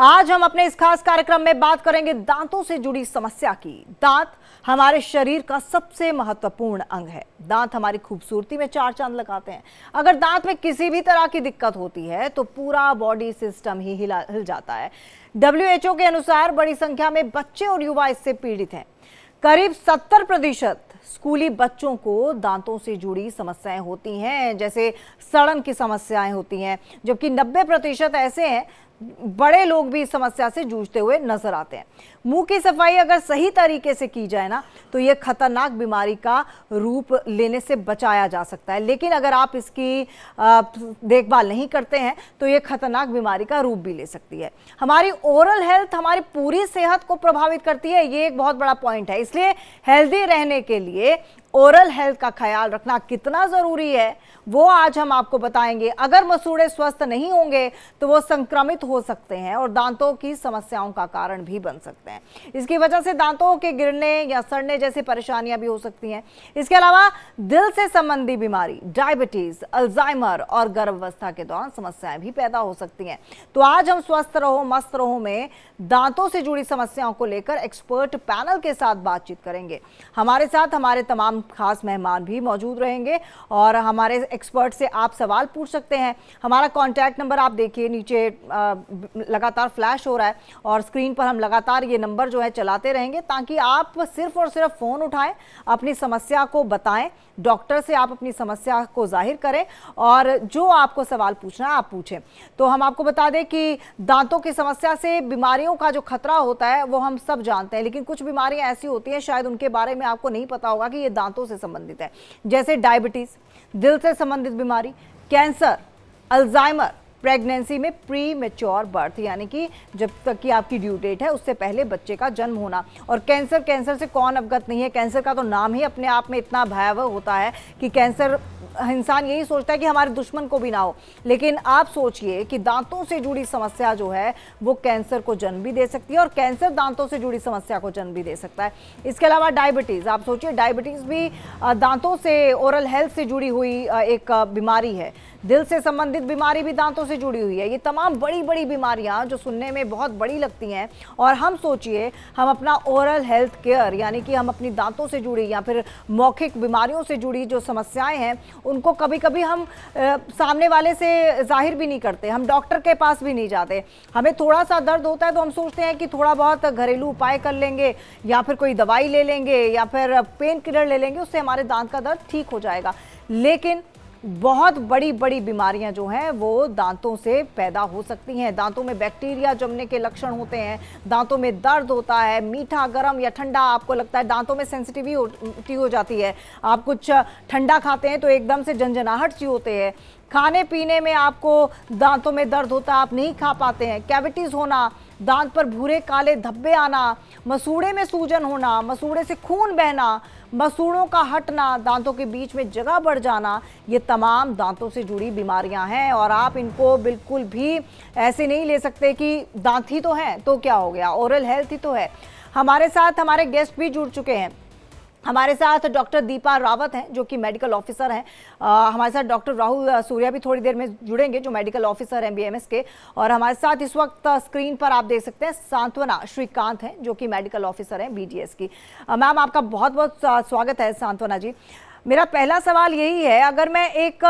आज हम अपने इस खास कार्यक्रम में बात करेंगे दांतों से जुड़ी समस्या की। दांत हमारे शरीर का सबसे महत्वपूर्ण अंग है। दांत हमारी खूबसूरती में चार चांद लगाते हैं। अगर दांत में किसी भी तरह की दिक्कत होती है तो पूरा बॉडी सिस्टम ही हिल जाता है। WHO के अनुसार बड़ी संख्या में बच्चे और युवा इससे पीड़ित हैं। करीब 70% स्कूली बच्चों को दांतों से जुड़ी समस्याएं होती हैं, जैसे सड़न की समस्याएं होती हैं, जबकि 90% ऐसे हैं बड़े लोग भी इस समस्या से जूझते हुए नजर आते हैं। मुंह की सफाई अगर सही तरीके से की जाए ना तो यह खतरनाक बीमारी का रूप लेने से बचाया जा सकता है, लेकिन अगर आप इसकी देखभाल नहीं करते हैं तो यह खतरनाक बीमारी का रूप भी ले सकती है। हमारी ओरल हेल्थ हमारी पूरी सेहत को प्रभावित करती है, ये एक बहुत बड़ा पॉइंट है। इसलिए हेल्दी रहने के लिए ओरल हेल्थ का ख्याल रखना कितना जरूरी है वो आज हम आपको बताएंगे। अगर मसूड़े स्वस्थ नहीं होंगे तो वो संक्रमित हो सकते हैं और दांतों की समस्याओं का कारण भी बन सकते हैं। इसकी वजह से दांतों के गिरने या सड़ने जैसी परेशानियां भी हो सकती हैं। इसके अलावा दिल से संबंधी बीमारी, डायबिटीज, अल्जाइमर और गर्भावस्था के दौरान समस्याएं भी पैदा हो सकती हैं। तो आज हम स्वस्थ रहो मस्त रहो में दांतों से जुड़ी समस्याओं को लेकर एक्सपर्ट पैनल के साथ बातचीत करेंगे। हमारे साथ हमारे तमाम खास मेहमान भी मौजूद रहेंगे और हमारे एक्सपर्ट से आप सवाल पूछ सकते हैं। हमारा कॉन्टैक्ट नंबर आप देखिए नीचे लगातार फ्लैश हो रहा है और स्क्रीन पर हम लगातार ये नंबर जो है चलाते रहेंगे ताकि आप सिर्फ और सिर्फ फोन उठाएं, अपनी समस्या को बताएं, डॉक्टर से आप अपनी समस्या को जाहिर करें और जो आपको सवाल पूछना है आप पूछें। तो हम आपको बता दें कि दांतों की समस्या से बीमारियों का जो खतरा होता है वो हम सब जानते हैं, लेकिन कुछ बीमारियां ऐसी होती हैं शायद उनके बारे में आपको नहीं पता होगा कि ये दांतों से संबंधित है, जैसे डायबिटीज, दिल से संबंधित बीमारी, कैंसर, अल्जाइमर, प्रेगनेंसी में प्री मेच्योर बर्थ यानी कि जब तक की आपकी ड्यू डेट है उससे पहले बच्चे का जन्म होना। और कैंसर से कौन अवगत नहीं है। कैंसर का तो नाम ही अपने आप में इतना भयावह होता है कि कैंसर इंसान यही सोचता है कि हमारे दुश्मन को भी ना हो, लेकिन आप सोचिए कि दांतों से जुड़ी समस्या जो है वो कैंसर को जन्म भी दे सकती है और कैंसर दांतों से जुड़ी समस्या को जन्म भी दे सकता है। इसके अलावा डायबिटीज, आप सोचिए डायबिटीज भी दांतों से, ओरल हेल्थ से जुड़ी हुई एक बीमारी है। दिल से संबंधित बीमारी भी दांतों से जुड़ी हुई है। ये तमाम बड़ी बड़ी बीमारियां जो सुनने में बहुत बड़ी लगती हैं और हम सोचिए हम अपना ओरल हेल्थ केयर यानी कि हम अपनी दांतों से जुड़ी या फिर मौखिक बीमारियों से जुड़ी जो समस्याएं हैं उनको कभी कभी हम सामने वाले से जाहिर भी नहीं करते, हम डॉक्टर के पास भी नहीं जाते। हमें थोड़ा सा दर्द होता है तो हम सोचते हैं कि थोड़ा बहुत घरेलू उपाय कर लेंगे या फिर कोई दवाई ले लेंगे या फिर पेन किलर ले लेंगे, उससे हमारे दांत का दर्द ठीक हो जाएगा। लेकिन बहुत बड़ी बड़ी बीमारियां जो हैं वो दांतों से पैदा हो सकती हैं। दांतों में बैक्टीरिया जमने के लक्षण होते हैं, दांतों में दर्द होता है, मीठा, गर्म या ठंडा आपको लगता है, दांतों में सेंसिटिविटी हो जाती है, आप कुछ ठंडा खाते हैं तो एकदम से झंझनाहट सी होते हैं, खाने पीने में आपको दांतों में दर्द होता है, आप नहीं खा पाते हैं, कैविटीज होना, दांत पर भूरे काले धब्बे आना, मसूड़े में सूजन होना, मसूड़े से खून बहना, मसूड़ों का हटना, दांतों के बीच में जगह बढ़ जाना, ये तमाम दांतों से जुड़ी बीमारियां हैं और आप इनको बिल्कुल भी ऐसे नहीं ले सकते कि दांत ही तो हैं तो क्या हो गया, ओरल हेल्थ ही तो है। हमारे साथ हमारे गेस्ट भी जुड़ चुके हैं। हमारे साथ डॉक्टर दीपा रावत हैं जो कि मेडिकल ऑफिसर हैं। हमारे साथ डॉक्टर राहुल सूर्या भी थोड़ी देर में जुड़ेंगे जो मेडिकल ऑफिसर हैं BMS के। और हमारे साथ इस वक्त स्क्रीन पर आप देख सकते हैं सांत्वना श्रीकांत हैं जो कि मेडिकल ऑफिसर हैं BDS की। मैम आपका बहुत बहुत स्वागत है सांत्वना जी। मेरा पहला सवाल यही है, अगर मैं एक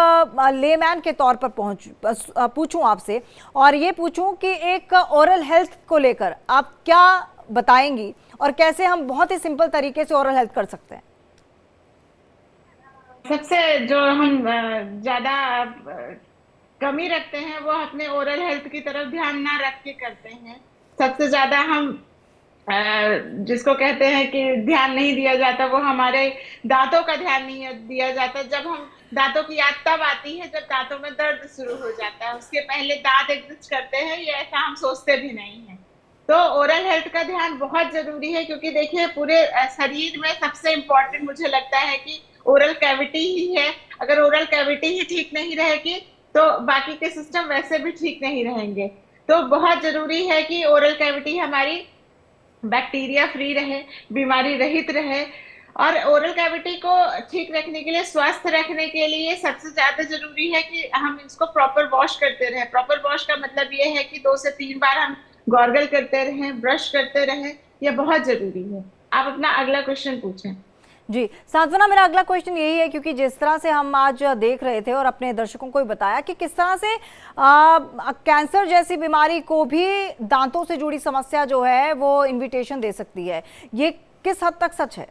लेमैन के तौर पर पूछूं आपसे और ये पूछूं कि एक ओरल हेल्थ को लेकर आप क्या बताएंगी और कैसे हम बहुत ही सिंपल तरीके से ओरल हेल्थ कर सकते हैं? सबसे जो हम ज्यादा कमी रखते हैं वो अपने ओरल हेल्थ की तरफ ध्यान ना रख के करते हैं। सबसे ज्यादा हम जिसको कहते हैं कि ध्यान नहीं दिया जाता वो हमारे दांतों का ध्यान नहीं दिया जाता। जब हम दांतों की याद तब आती है जब दांतों में दर्द शुरू हो जाता है, उसके पहले दांत एग्जिस्ट करते हैं ये ऐसा हम सोचते भी नहीं है। तो ओरल हेल्थ का ध्यान बहुत जरूरी है क्योंकि देखिए पूरे शरीर में सबसे इम्पोर्टेंट मुझे लगता है कि ओरल कैविटी ही है। अगर ओरल कैविटी ही ठीक नहीं रहेगी तो बाकी के सिस्टम वैसे भी ठीक नहीं रहेंगे। तो बहुत जरूरी है कि ओरल कैविटी हमारी बैक्टीरिया फ्री रहे, बीमारी रहित रहे। और ओरल कैविटी को ठीक रखने के लिए, स्वस्थ रखने के लिए सबसे ज्यादा जरूरी है कि हम इसको प्रॉपर वॉश करते रहे। प्रॉपर वॉश का मतलब ये है कि 2 से 3 बार हम गॉर्गल करते रहें, ब्रश करते रहें, यह बहुत जरूरी है। आप अपना अगला क्वेश्चन पूछें। जी सांत्वना, मेरा अगला क्वेश्चन यही है, क्योंकि जिस तरह से हम आज देख रहे थे और अपने दर्शकों को भी बताया कि किस तरह से कैंसर जैसी बीमारी को भी दांतों से जुड़ी समस्या जो है वो इनविटेशन दे सकती है, ये किस हद तक सच है?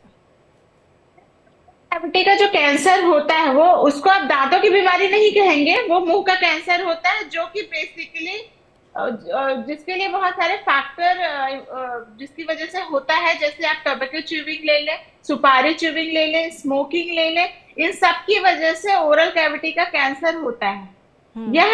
कैविटी का जो कैंसर होता है वो, उसको आप दांतों की बीमारी नहीं कहेंगे, वो मुंह का कैंसर होता है, जो कि बेसिकली जिसके लिए बहुत सारे फैक्टर जिसकी वजह से होता है, जैसे आप टोबैको च्यूइंग ले लें, सुपारी च्यूइंग ले लें, स्मोकिंग ले लें, इन सब की वजह से ओरल कैविटी का कैंसर होता है। यह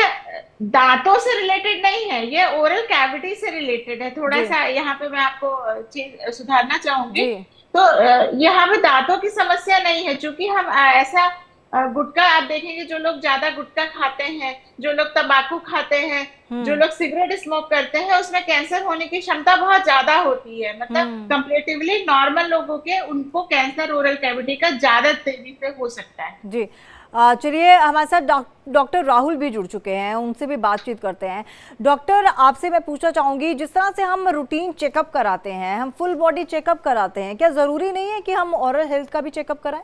दांतों से रिलेटेड नहीं है, यह ओरल कैविटी से रिलेटेड है। थोड़ा सा यहाँ पे मैं आपको सुधारना चाहूंगी। तो यहाँ पे दांतों की समस्या नहीं है, क्योंकि हम ऐसा गुटखा आप देखेंगे, जो लोग ज्यादा गुटखा खाते हैं, जो लोग तंबाकू खाते हैं, जो लोग सिगरेट स्मोक करते हैं, उसमें कैंसर होने की क्षमता बहुत ज्यादा होती है। मतलब कंपेरेटिवली नॉर्मल लोगों के, उनको कैंसर ओरल कैविटी का ज्यादा तेजी से हो सकता है। जी चलिए, हमारे साथ डॉक्टर राहुल भी जुड़ चुके हैं, उनसे भी बातचीत करते हैं। डॉक्टर, आपसे मैं पूछना चाहूंगी, जिस तरह से हम रूटीन चेकअप कराते हैं, हम फुल बॉडी चेकअप कराते हैं, क्या जरूरी नहीं है कि हम ओरल हेल्थ का भी चेकअप कराएं?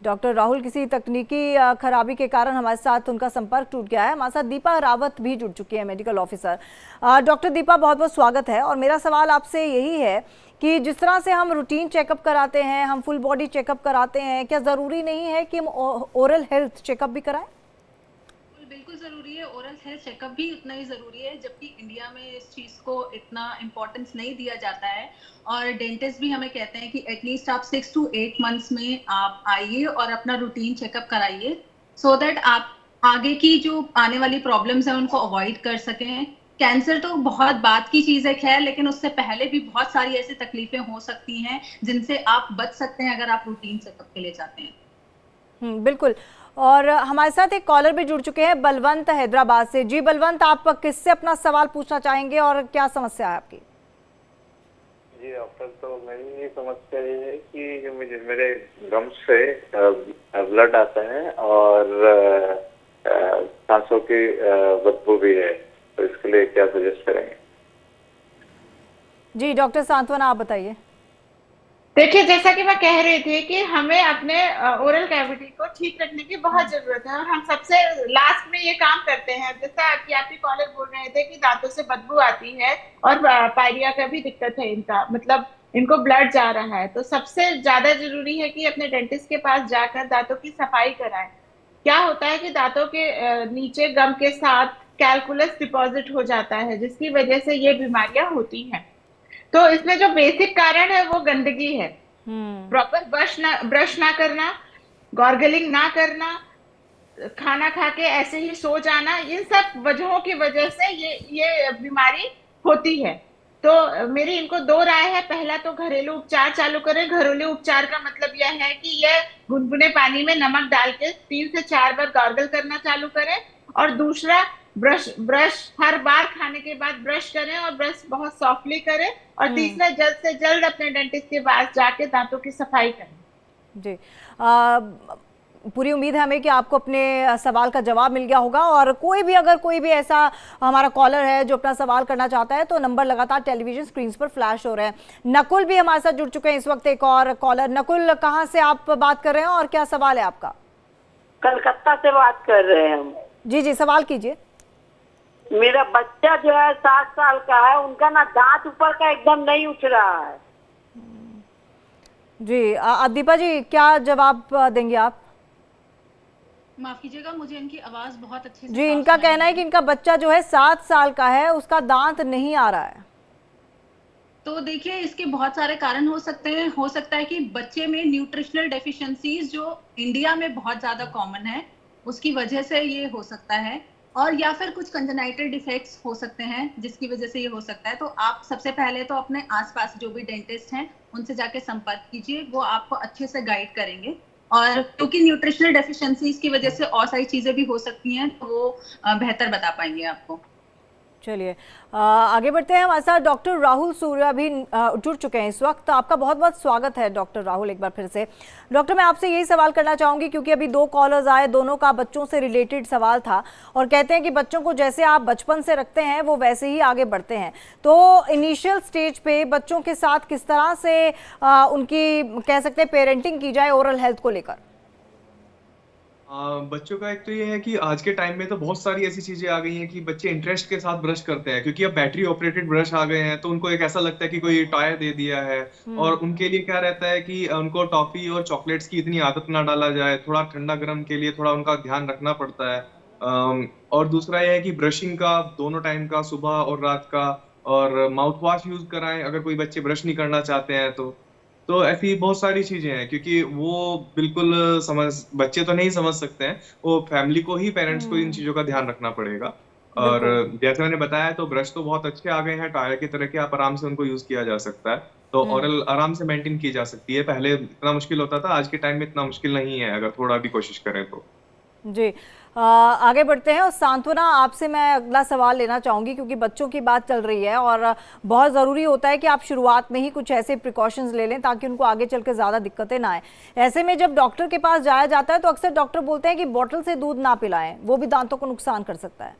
डॉक्टर राहुल, किसी तकनीकी खराबी के कारण हमारे साथ उनका संपर्क टूट गया है। हमारे साथ दीपा रावत भी जुड़ चुकी है, मेडिकल ऑफिसर। डॉक्टर दीपा, बहुत बहुत स्वागत है। और मेरा सवाल आपसे यही है कि जिस तरह से हम रूटीन चेकअप कराते हैं, हम फुल बॉडी चेकअप कराते हैं, क्या ज़रूरी नहीं है कि हम ओरल हेल्थ चेकअप भी कराएं? बिल्कुल जरूरी है, ओरल हेल्थ चेकअप भी उतना ही जरूरी है, जबकि इंडिया में इस चीज को इतना इम्पोर्टेंस नहीं दिया जाता है। और डेंटिस्ट भी हमें कहते हैं कि एटलीस्ट आप 6 to 8 मंथ्स में आप आइए और अपना रूटीन चेकअप कराइए, सो दैट आप आगे की जो आने वाली प्रॉब्लम्स हैं उनको अवॉइड कर सकें। कैंसर तो बहुत बात की चीज है खैर, लेकिन उससे पहले भी बहुत सारी ऐसी तकलीफें हो सकती हैं जिनसे आप बच सकते हैं अगर आप रूटीन चेकअप के लिए जाते हैं। बिल्कुल। और हमारे साथ एक कॉलर भी जुड़ चुके हैं, बलवंत हैदराबाद से। जी बलवंत, आप किससे अपना सवाल पूछना चाहेंगे और क्या समस्या है आपकी? जी डॉक्टर, तो मेरी समस्या ये है कि मुझे मेरे गम्स से ब्लड आता है और सांसों की बदबू भी है, तो इसके लिए क्या सजेस्ट करेंगे? जी डॉक्टर सांत्वना, आप बताइए। देखिए, जैसा कि मैं कह रही थी कि हमें अपने ओरल कैविटी को ठीक रखने की बहुत जरूरत है, और हम सबसे लास्ट में ये काम करते हैं। जैसा कि आपके कॉलर बोल रहे थे कि दांतों से बदबू आती है और पायरिया का भी दिक्कत है, इनका मतलब इनको ब्लड जा रहा है, तो सबसे ज्यादा जरूरी है कि अपने डेंटिस्ट के पास जाकर दांतों की सफाई कराएं। क्या होता है कि दांतों के नीचे गम के साथ कैलकुलस डिपॉजिट हो जाता है, जिसकी वजह से ये बीमारियां होती हैं। तो इसमें जो बेसिक कारण है वो गंदगी है। प्रॉपर ब्रश ना करना, गॉर्गलिंग ना करना, खाना खा के ऐसे ही सो जाना, इन सब वजहों की वजह से ये बीमारी होती है। तो मेरी इनको 2 राय है। पहला तो घरेलू उपचार चालू करें। घरेलू उपचार का मतलब यह है कि यह गुनगुने पानी में नमक डाल के 3 से 4 बार गार्गल करना चालू करें। और दूसरा, ब्रश हर बार खाने के बाद ब्रश करें और ब्रश बहुत सॉफ्टली करें। और तीसरा, जल्द से जल्द अपने डेंटिस्ट के पास जाके दांतों की सफाई करें। जी पूरी उम्मीद है हमें कि आपको अपने सवाल का जवाब मिल गया होगा। और अगर कोई भी ऐसा हमारा कॉलर है जो अपना सवाल करना चाहता है, तो नंबर लगातार टेलीविजन स्क्रीन पर फ्लैश हो रहे हैं। नकुल भी हमारे साथ जुड़ चुके हैं इस वक्त, एक और कॉलर। नकुल, कहाँ से आप बात कर रहे हैं और क्या सवाल है आपका? कलकत्ता से बात कर रहे हैं हम। जी जी, सवाल कीजिए। मेरा बच्चा जो है 7 साल का है, उनका ना दांत ऊपर का एकदम नहीं उठ रहा है। जी दीपा जी, क्या जवाब देंगे आप? माफ कीजिएगा, मुझे इनकी आवाज बहुत अच्छी से जी, इनका कहना है कि इनका बच्चा जो है 7 साल का है, उसका दांत नहीं आ रहा है। तो देखिए, इसके बहुत सारे कारण हो सकते हैं। हो सकता है कि बच्चे में न्यूट्रिशनल डेफिशिएंसीज जो इंडिया में बहुत ज्यादा कॉमन है, उसकी वजह से ये हो सकता है। और या फिर कुछ कंजेनाइटल डिफेक्ट्स हो सकते हैं जिसकी वजह से ये हो सकता है। तो आप सबसे पहले तो अपने आसपास जो भी डेंटिस्ट हैं उनसे जाके संपर्क कीजिए, वो आपको अच्छे से गाइड करेंगे। और क्योंकि न्यूट्रिशनल डेफिशिएंसीज की वजह से और सारी चीजें भी हो सकती हैं, तो वो बेहतर बता पाएंगे आपको। चलिए आगे बढ़ते हैं। हमारे साथ डॉक्टर राहुल सूर्या भी जुड़ चुके हैं इस वक्त। आपका बहुत बहुत स्वागत है डॉक्टर राहुल एक बार फिर से। डॉक्टर, मैं आपसे यही सवाल करना चाहूंगी क्योंकि अभी 2 कॉलर्स आए, दोनों का बच्चों से रिलेटेड सवाल था और कहते हैं कि बच्चों को जैसे आप बचपन से रखते हैं वो वैसे ही आगे बढ़ते हैं। तो इनिशियल स्टेज पे बच्चों के साथ किस तरह से उनकी कह सकते हैं पेरेंटिंग की जाए ओरल हेल्थ को लेकर? बच्चों का एक तो ये है कि आज के टाइम में तो बहुत सारी ऐसी चीजें आ गई हैं कि बच्चे इंटरेस्ट के साथ ब्रश करते हैं, क्योंकि अब बैटरी ऑपरेटेड ब्रश आ गए हैं तो उनको एक ऐसा लगता है कि कोई टॉय दे दिया है। और उनके लिए क्या रहता है कि उनको टॉफी और चॉकलेट्स की इतनी आदत ना डाला जाए, थोड़ा ठंडा गर्म के लिए थोड़ा उनका ध्यान रखना पड़ता है। और दूसरा ये है कि ब्रशिंग का दोनों टाइम का, सुबह और रात का, और माउथ वॉश यूज कराएं अगर कोई बच्चे ब्रश नहीं करना चाहते हैं तो ऐसी बहुत सारी चीजें हैं, क्योंकि वो बिल्कुल बच्चे तो नहीं समझ सकते हैं, वो फैमिली को ही, पेरेंट्स को इन चीजों का ध्यान रखना पड़ेगा। और जैसे मैंने बताया तो ब्रश तो बहुत अच्छे आ गए हैं, टायर की तरह के, आप आराम से उनको यूज किया जा सकता है। तो ओरल आराम से मेंटेन की जा सकती है। पहले इतना मुश्किल होता था, आज के टाइम में इतना मुश्किल नहीं है अगर थोड़ा भी कोशिश करें तो। जी आगे बढ़ते हैं और सांत्वना, आपसे मैं अगला सवाल लेना चाहूँगी क्योंकि बच्चों की बात चल रही है और बहुत ज़रूरी होता है कि आप शुरुआत में ही कुछ ऐसे प्रिकॉशंस ले लें ताकि उनको आगे चल के ज़्यादा दिक्कतें ना आए। ऐसे में जब डॉक्टर के पास जाया जाता है तो अक्सर डॉक्टर बोलते हैं कि बॉटल से दूध ना पिलाएं, वो भी दांतों को नुकसान कर सकता है।